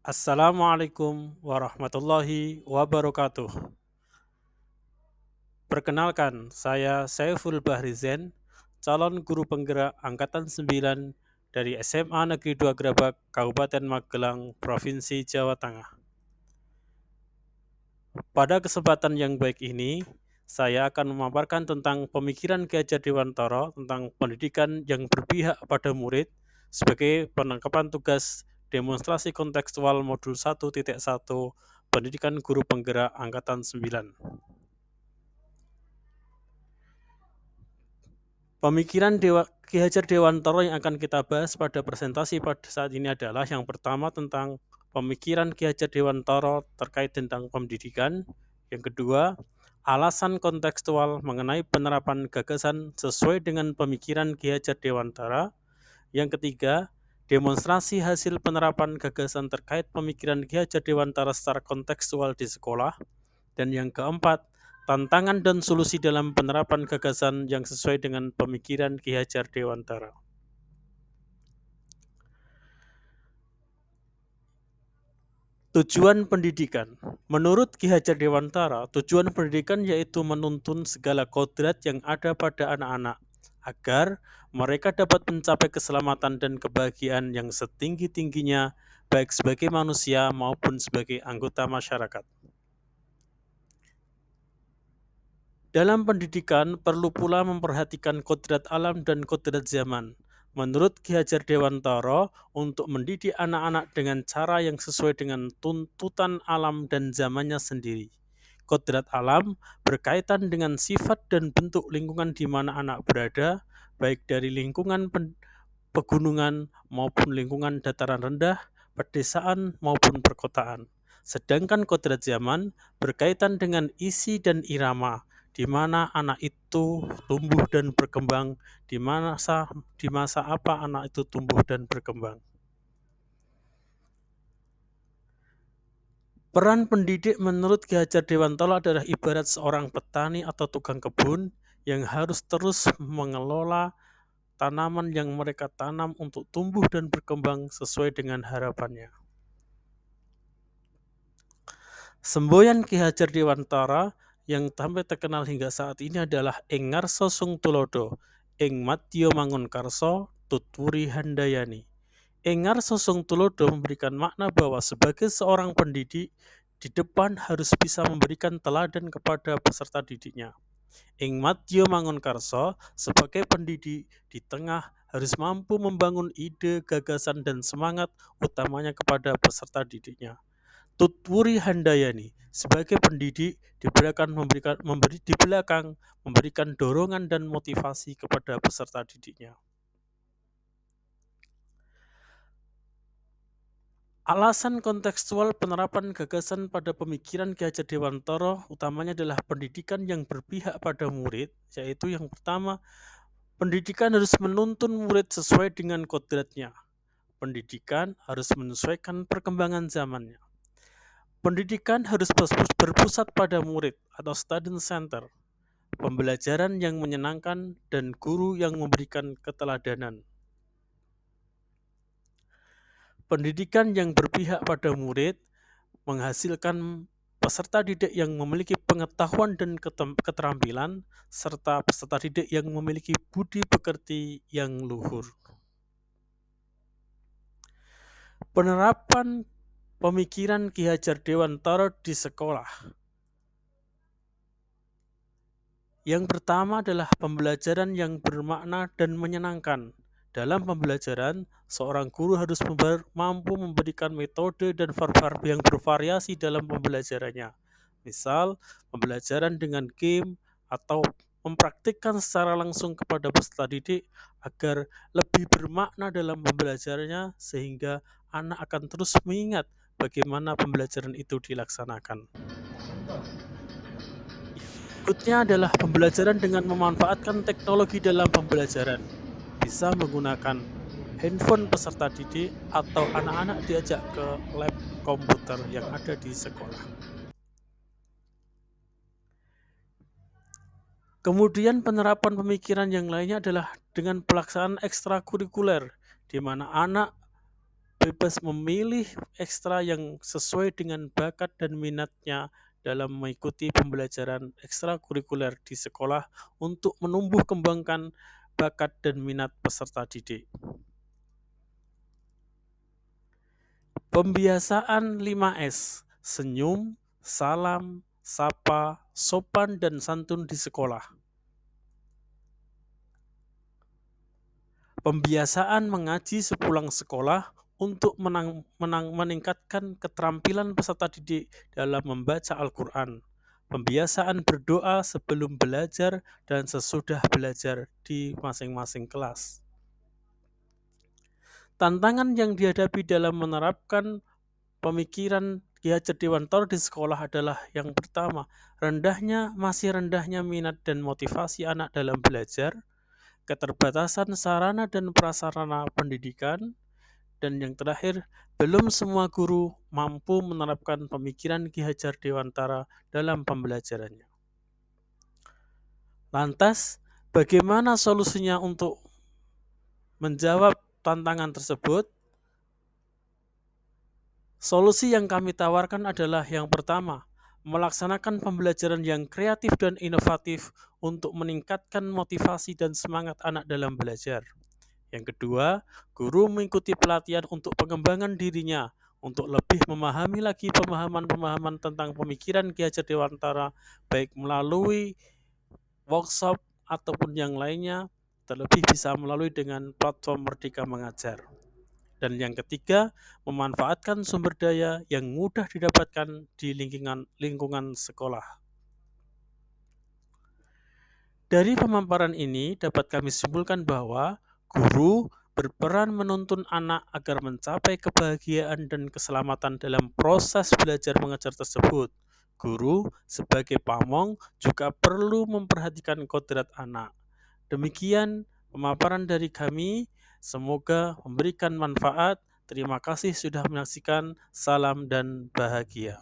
Assalamualaikum warahmatullahi wabarakatuh. Perkenalkan, saya Saiful Bahrizen, calon guru penggerak Angkatan 9 dari SMA Negeri 2 Grabak, Kabupaten Magelang, Provinsi Jawa Tengah. Pada kesempatan yang baik ini, saya akan memaparkan tentang pemikiran Ki Hajar Dewantara tentang pendidikan yang berpihak pada murid sebagai penangkapan tugas demonstrasi kontekstual modul 1.1 Pendidikan Guru Penggerak Angkatan 9. Pemikiran Ki Hajar Dewantara yang akan kita bahas pada presentasi pada saat ini adalah yang pertama tentang pemikiran Ki Hajar Dewantara terkait tentang pendidikan, yang kedua alasan kontekstual mengenai penerapan gagasan sesuai dengan pemikiran Ki Hajar Dewantara, yang ketiga demonstrasi hasil penerapan gagasan terkait pemikiran Ki Hajar Dewantara secara kontekstual di sekolah, dan yang keempat tantangan dan solusi dalam penerapan gagasan yang sesuai dengan pemikiran Ki Hajar Dewantara. Tujuan pendidikan. Menurut Ki Hajar Dewantara, tujuan pendidikan yaitu menuntun segala kodrat yang ada pada anak-anak agar mereka dapat mencapai keselamatan dan kebahagiaan yang setinggi-tingginya baik sebagai manusia maupun sebagai anggota masyarakat. Dalam pendidikan perlu pula memperhatikan kodrat alam dan kodrat zaman. Menurut Ki Hajar Dewantara, untuk mendidik anak-anak dengan cara yang sesuai dengan tuntutan alam dan zamannya sendiri. Kodrat alam berkaitan dengan sifat dan bentuk lingkungan di mana anak berada, baik dari lingkungan pegunungan maupun lingkungan dataran rendah, pedesaan maupun perkotaan. Sedangkan kodrat zaman berkaitan dengan isi dan irama, di mana anak itu tumbuh dan berkembang, di masa apa anak itu tumbuh dan berkembang. Peran pendidik menurut Ki Hajar Dewantara adalah ibarat seorang petani atau tukang kebun yang harus terus mengelola tanaman yang mereka tanam untuk tumbuh dan berkembang sesuai dengan harapannya. Semboyan Ki Hajar Dewantara yang sampai terkenal hingga saat ini adalah Ing Ngarsa Sung Tulodo, Ing Madya Mangunkarsa, Tutwuri Handayani. Ing Ngarsa Sung Tulodo memberikan makna bahwa sebagai seorang pendidik, di depan harus bisa memberikan teladan kepada peserta didiknya. Ing Madya Mangunkarsa sebagai pendidik di tengah harus mampu membangun ide, gagasan, dan semangat utamanya kepada peserta didiknya. Tutwuri Handayani sebagai pendidik di belakang memberikan dorongan dan motivasi kepada peserta didiknya. Alasan kontekstual penerapan gagasan pada pemikiran Ki Hajar Dewantara utamanya adalah pendidikan yang berpihak pada murid, yaitu yang pertama, pendidikan harus menuntun murid sesuai dengan kodratnya. Pendidikan harus menyesuaikan perkembangan zamannya. Pendidikan harus berpusat pada murid atau student center, pembelajaran yang menyenangkan, dan guru yang memberikan keteladanan. Pendidikan yang berpihak pada murid menghasilkan peserta didik yang memiliki pengetahuan dan keterampilan, serta peserta didik yang memiliki budi pekerti yang luhur. Penerapan pemikiran Ki Hajar Dewantara di sekolah. Yang pertama adalah pembelajaran yang bermakna dan menyenangkan. Dalam pembelajaran, seorang guru harus mampu memberikan metode dan yang bervariasi dalam pembelajarannya. Misal, pembelajaran dengan game atau mempraktikkan secara langsung kepada peserta didik agar lebih bermakna dalam pembelajarannya sehingga anak akan terus mengingat bagaimana pembelajaran itu dilaksanakan. Berikutnya adalah pembelajaran dengan memanfaatkan teknologi dalam pembelajaran. Bisa menggunakan handphone peserta didik atau anak-anak diajak ke lab komputer yang ada di sekolah. Kemudian penerapan pemikiran yang lainnya adalah dengan pelaksanaan ekstrakurikuler, di mana anak bebas memilih ekstra yang sesuai dengan bakat dan minatnya dalam mengikuti pembelajaran ekstrakurikuler di sekolah untuk menumbuh kembangkan bakat dan minat peserta didik. Pembiasaan 5S: senyum, salam, sapa, sopan dan santun di sekolah. Pembiasaan mengaji sepulang sekolah untuk meningkatkan keterampilan peserta didik dalam membaca Al-Quran. Pembiasaan berdoa sebelum belajar dan sesudah belajar di masing-masing kelas. Tantangan yang dihadapi dalam menerapkan pemikiran Ki Hajar Dewantara di sekolah adalah yang pertama, masih rendahnya minat dan motivasi anak dalam belajar, keterbatasan sarana dan prasarana pendidikan, dan yang terakhir, belum semua guru mampu menerapkan pemikiran Ki Hajar Dewantara dalam pembelajarannya. Lantas, bagaimana solusinya untuk menjawab tantangan tersebut? Solusi yang kami tawarkan adalah yang pertama, melaksanakan pembelajaran yang kreatif dan inovatif untuk meningkatkan motivasi dan semangat anak dalam belajar. Yang kedua, guru mengikuti pelatihan untuk pengembangan dirinya untuk lebih memahami lagi pemahaman-pemahaman tentang pemikiran Ki Hajar Dewantara, baik melalui workshop ataupun yang lainnya, terlebih bisa melalui dengan platform Merdeka Mengajar. Dan yang ketiga, memanfaatkan sumber daya yang mudah didapatkan di lingkungan sekolah. Dari pemaparan ini dapat kami simpulkan bahwa guru berperan menuntun anak agar mencapai kebahagiaan dan keselamatan dalam proses belajar mengajar tersebut. Guru sebagai pamong juga perlu memperhatikan kodrat anak. Demikian pemaparan dari kami, semoga memberikan manfaat. Terima kasih sudah menyaksikan, salam dan bahagia.